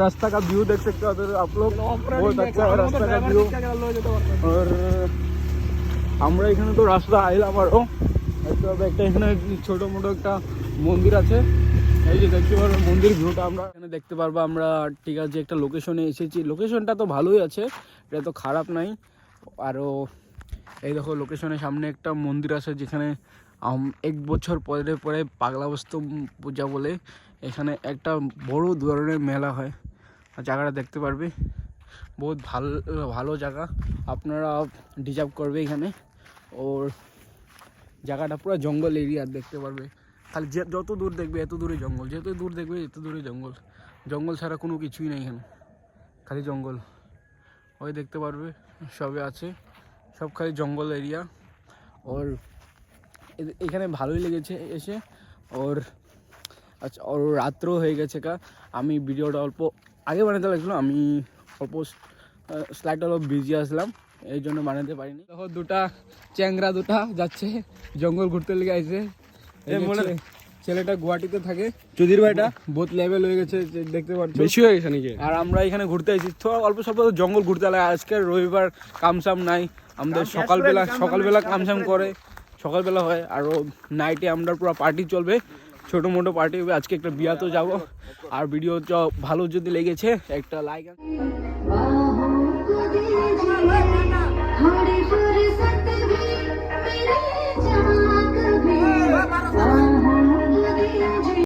रास्ता का व्यू देख सकते हो उधर आप लोग, बहुत अच्छा है रास्ता का व्यू। और আমরা এখানে তো রাস্তা আইলাম আরও দেখতে পাবো একটা এখানে ছোটো মোটো একটা মন্দির আছে, এই যে দেখতে পারবো মন্দির ভিউটা আমরা এখানে দেখতে পারবো আমরা। ঠিক আছে, একটা লোকেশনে এসেছি, লোকেশনটা তো ভালোই আছে, এটা তো খারাপ নাই। আরও এই দেখো লোকেশনের সামনে একটা মন্দির আছে যেখানে 1 বছর পরে পরে পাগলা বস্তু পূজা বলে এখানে একটা বড় ধরনের মেলা হয়। জায়গাটা দেখতে পারবে, বহুত ভালো জায়গা, আপনারা ডিজার্ভ করবে এখানে। ওর জায়গাটা পুরো জঙ্গল এরিয়া দেখতে পারবে, খালি যত দূর দেখবে এত দূরে জঙ্গল, যত দূর দেখবে এত দূরে জঙ্গল, জঙ্গল ছাড়া কোনো কিছুই নেই এখানে, খালি জঙ্গল। ওই দেখতে পারবে সবে আছে, সব খালি জঙ্গল এরিয়া। ওর এখানে ভালোই লেগেছে এসে। ওর আচ্ছা, ওর রাত্রেও হয়ে গেছে আমি ভিডিওটা অল্প আগে বানাতে লাগছিলাম, আমি অল্প স্লাইড অল্প বিজি আসলাম, এই জন্য বানাতে পারিনি। দেখো দুটা চ্যাংরা যাচ্ছে জঙ্গল ঘুরতে লেগে আসছে। ছেলেটা গুয়াহাটিতে থাকে, চৌধুরী ভাইটা বহুত লেভেল হয়ে গেছে দেখতে পাচ্ছি, বেশি হয়ে গেছে নাকি। আর আমরা এখানে ঘুরতে আসছি, অল্প স্বল্প জঙ্গল ঘুরতে লাগে। আজকে রবিবার কামসাম নাই, আমাদের সকালবেলা কামসাম করে সকালবেলা হয়, আরও নাইটে আমরা পুরো পার্টি চলবে, ছোটো মোটো পার্টি হবে। আজকে একটা বিয়াতেও যাবো। আর ভিডিও ভালো যদি লেগেছে একটা লাইক